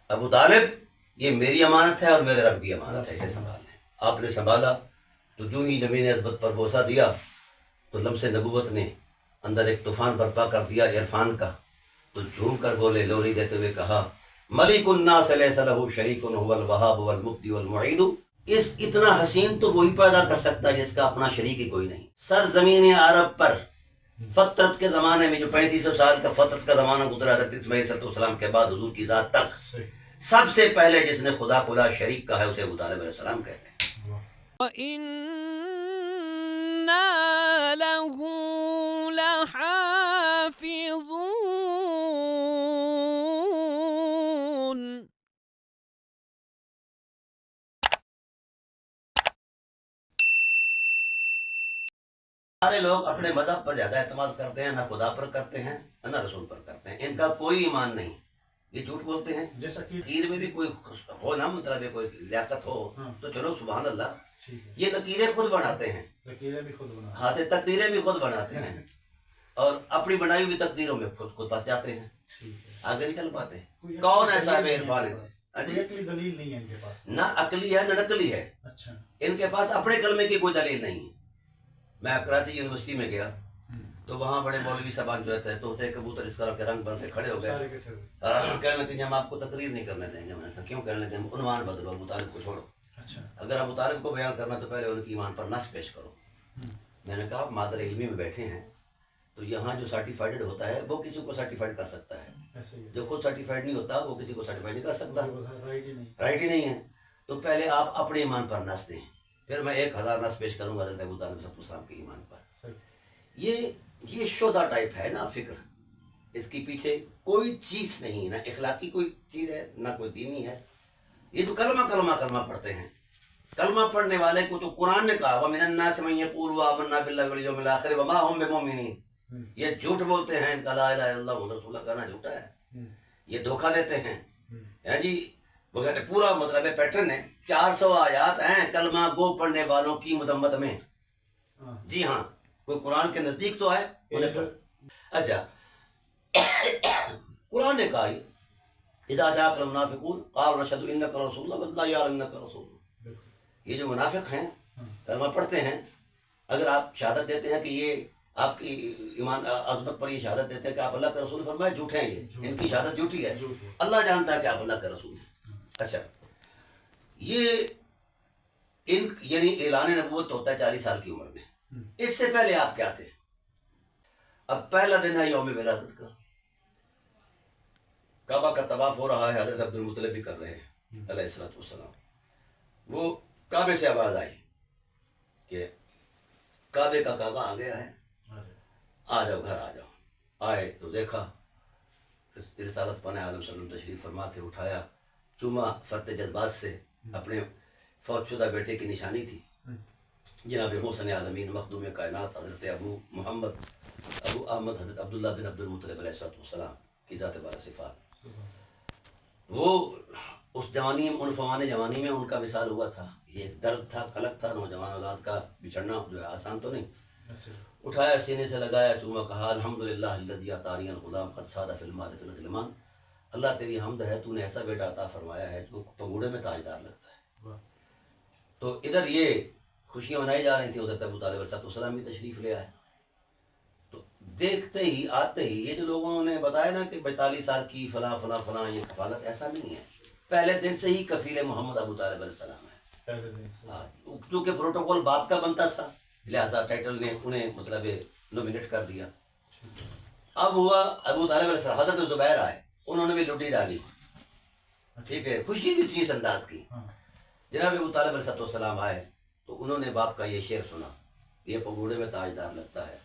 ابو طالب یہ میری امانت ہے اور میرے رب کی امانت ہے، اسے سنبھال لیں۔ آپ نے سنبھالا تو جو ہی زمین عظمت پر بوسہ دیا تو لمس نبوت نے اندر ایک طوفان برپا کر دیا عرفان کا، تو جھوم کر بولے لوری دیتے ہوئے کہا ملک الناس لیس لہ شریک هو الوہاب والمبدی والمعید۔ اس اتنا حسین تو وہی پیدا کر سکتا ہے جس کا اپنا شریک ہی کوئی نہیں۔ سرزمین عرب پر فطرت کے زمانے میں جو 3500 سال کا فطرت کا زمانہ گزرا حضرت اسماعیل علیہ السلام کے بعد حضور کی ذات تک، سب سے پہلے جس نے خدا کو لا شریک کہا ہے اسے ابو طالب علیہ السلام کہتے ہیں۔ وَإِنَّا لَهُ لَحَافِظُونَ۔ سارے لوگ اپنے مذہب پر زیادہ اعتماد کرتے ہیں، نہ خدا پر کرتے ہیں نہ رسول پر کرتے ہیں، ان کا کوئی ایمان نہیں، یہ جھوٹ بولتے ہیں۔ جیسا کہ لکیر میں بھی کوئی ہو نا، مطلب ہے کوئی لیاقت ہو تو چلو سبحان اللہ، یہ لکیریں خود بناتے ہیں، لکیریں بھی خود بناتے ہیں، ہاتھ تقدیریں بھی خود بناتے ہیں اور اپنی بنائی ہوئی تقدیروں میں خود پھنس جاتے ہیں، آگے نہیں چل پاتے۔ کون ہے صاحب عرفان؟ دلیل نہیں ہے ان کے پاس، نہ عقلی ہے نہ نقلی ہے، ان کے پاس اپنے کلمے کی کوئی دلیل نہیں ہے۔ میں کراچی یونیورسٹی میں گیا تو وہاں بڑے مولوی صاحبان جو تھے طوطے کبوتر اس طرح کے رنگ بن کے کھڑے ہو گئے، کہنے لگے ہم آپ کو تقریر نہیں کرنے دیں گے۔ میں نے کہا کیوں؟ کہنے لگے ہم عنوان بدلو، ابو طالب کو چھوڑو، اگر ابو طالب کو بیان کرنا تو پہلے ان کی ایمان پر نص پیش کرو۔ میں نے کہا آپ مادر علمی میں بیٹھے ہیں تو یہاں جو سرٹیفائڈ ہوتا ہے وہ کسی کو سرٹیفائڈ کر سکتا ہے، جو خود سرٹیفائڈ نہیں ہوتا وہ کسی کو سرٹیفائڈ نہیں کر سکتا، رائٹ ہی نہیں ہے۔ تو پہلے آپ اپنے ایمان پر نص دیں، پھر میں 1000 نص پیش کروں گا حضرت ابو طالب صلی اللہ علیہ وسلم کے ایمان پر۔ یہ شودہ ٹائپ ہے نا فکر، اس کے پیچھے کوئی چیز نہیں، نہ اخلاقی کوئی چیز ہے نہ کوئی دینی ہے۔ یہ تو کلمہ پڑھتے ہیں، کلمہ پڑھنے والے کو تو قرآن نے کہا وَمِنَ النَّاسِ مَن يَقُولُ آمَنَّا بِاللَّهِ وَالْيَوْمِ الْآخِرِ وَمَا هُم بِمُؤْمِنِينَ۔ یہ جھوٹ بولتے ہیں، ان کا لا الہ الا اللہ محمد رسول اللہ کہنا جھوٹا ہے، یہ دھوکہ دیتے ہیں، ہے جی وغیرہ۔ پورا مطلب ہے پیٹرن ہے، 400 آیات ہیں کلمہ گو پڑھنے والوں کی مذمت میں۔ جی ہاں، کوئی قرآن کے نزدیک تو آئے انہیں پر۔ اچھا قرآن نے کہا اذا جاءك المنافقون قالوا نشهد انك رسول الله والله يعلم انك رسول الله۔ یہ جو منافق ہیں کلمہ پڑھتے ہیں، اگر آپ شہادت دیتے ہیں کہ یہ آپ کی ایمان عظمت پر یہ شہادت دیتے ہیں کہ آپ اللہ کے رسول، فرمایا جھوٹے ہیں، یہ ان کی شہادت جھوٹی ہے، اللہ جانتا ہے کہ آپ اللہ کے رسول ہیں۔ اچھا یہ ان یعنی اعلان نبوت ہوتا ہے 40 سال کی عمر میں، اس سے پہلے آپ کیا تھے؟ اب پہلا دن ہے یوم ولادت کا، کعبہ کا طواف ہو رہا ہے، حضرت عبد المطلب بھی کر رہے ہیں علیہ الصلوۃ والسلام۔ وہ کعبے سے آواز آئی کہ کعبے کا کعبہ آ گیا ہے، آ جاؤ گھر آ جاؤ۔ آئے تو دیکھا رسالت پانے عالم صلی اللہ علیہ وسلم تشریف فرما تھے، اٹھایا، چوما فرط جذبات سے، اپنے فوت شدہ بیٹے کی نشانی تھی جناب محسن عالمین مخدوم کائنات حضرت ابو احمد حضرت عبداللہ بن عبد المطلب علیہ السلام کی ذات بارہ صفات۔ وہ اس جوانی ان فوان جوانی میں ان کا وصال ہوا تھا، یہ درد تھا، قلق تھا، نوجوان اولاد کا بچھڑنا جو ہے آسان تو نہیں۔ اٹھایا، سینے سے لگایا، چوما، کہا الحمدللہ الذی اعطانی الغلام قد صاد فی الماد فی الغلمان۔ اللہ تیری حمد ہے، تو نے ایسا بیٹا عطا فرمایا ہے جو پگوڑے میں تاجدار لگتا ہے۔ تو ادھر یہ خوشیاں منائی جا رہی تھیں، حضرت ابو طالب علیہ السلام بھی تشریف لے آئے۔ تو دیکھتے ہی آتے ہی یہ جو لوگوں نے بتایا نا کہ 42 سال کی فلاں فلاں فلاں یہ کفالت، ایسا نہیں ہے، پہلے دن سے ہی کفیل محمد ابو طالب علیہ السلام ہے۔ چونکہ پروٹوکول باپ کا بنتا تھا لہذا ٹائٹل نے انہیں مطلب نومینیٹ کر دیا۔ اب ہوا ابو طالب علیہ السلام، حضرت زبیر آئے، انہوں نے بھی لڈی ڈالی، ٹھیک ہے، خوشی بھی تھی اس انداز کی۔ جناب ابو طالب علیہ السلام آئے تو انہوں نے باپ کا یہ شعر سنا، یہ پگوڑے میں تاجدار لگتا ہے۔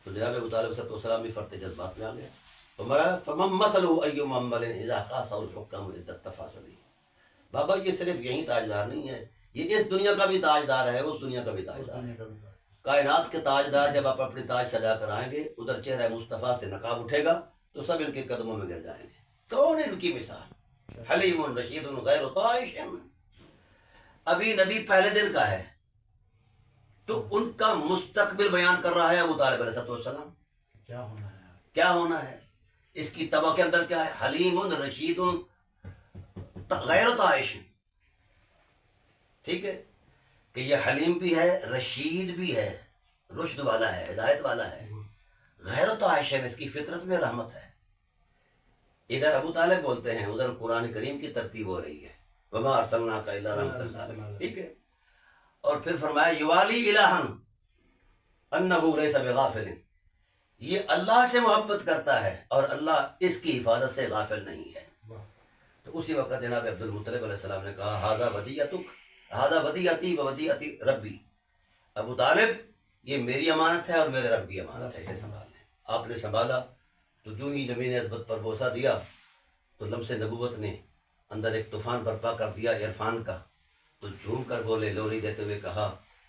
تو جناب ابو طالب علیہ السلام بھی فرط جذبات میں آ گیا، فمن مثلہ ایما منبل اذا قاسہ الحکام عدت تفاصلی۔ بابا یہ صرف یہی تاجدار نہیں ہے، یہ اس دنیا کا بھی تاجدار ہے، اس دنیا کا بھی تاجدار ہے۔ کائنات کے تاجدار جب آپ اپنی تاج سجا کر آئیں گے، ادھر چہرہ مصطفیٰ سے نقاب اٹھے گا تو سب ان کے قدموں میں گر جائیں گے۔ کون ان کی مثال؟ حلیم رشید غیر طائش۔ ابھی نبی پہلے دن کا ہے تو ان کا مستقبل بیان کر رہا ہے ابو طالب علیہ السلام۔ کیا ہونا ہے، کیا ہونا ہے، اس کی طبع کے اندر کیا ہے؟ حلیم رشید غیر طائش، ٹھیک ہے، کہ یہ حلیم بھی ہے، رشید بھی ہے، رشد والا ہے، ہدایت والا ہے، غیر طائش ہے، اس کی فطرت میں رحمت ہے. ادھر ابو طالب بولتے ہیں، ادھر قرآن کریم کی ترتیب ہو رہی ہے، وما ارسلناک الا رحمۃ للعالمین، ٹھیک ہے. اور پھر فرمایا یوالی الہا انہ لیس بغافل، یہ اللہ سے محبت کرتا ہے اور اللہ اس کی حفاظت سے غافل نہیں ہے. تو اسی وقت جناب عبد المطلب علیہ السلام نے کہا ھذا ودیعتک، ھذا ودیعتی و ودیعت ربی، ابو طالب یہ میری امانت ہے اور میرے رب کی امانت ہے، اسے سنبھال لیں. آپ نے سنبھالا تو جو ہی زمین عظمت پر بوسہ دیا تو لمس نبوت نے اندر ایک طوفان برپا کر دیا عرفان کا. تو جھوم کر بولے، لوری دیتے ہوئے کہا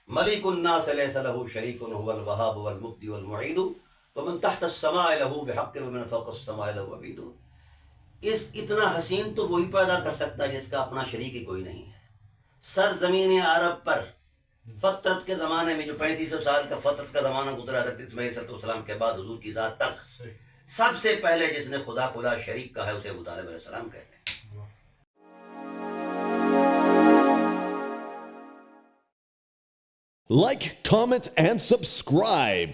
ملک الناس لیس لہ شریک هو الوهاب والمبدی والمعید ومن تحت السماء له بحق ومن فوق السماء له عبید. اس اتنا حسین تو وہی پیدا کر سکتا ہے جس کا اپنا شریک ہی کوئی نہیں ہے. سر زمین عرب پر فطرت کے زمانے میں جو 3500 سال کا فطرت کا زمانہ گزرا حضرت اسماعیل علیہ السلام کے بعد حضور کی ذات تک، سب سے پہلے جس نے خدا کو لا شریک کہا ہے اسے ابو طالب علیہ السلام کہتے ہیں. Like, comment, and subscribe.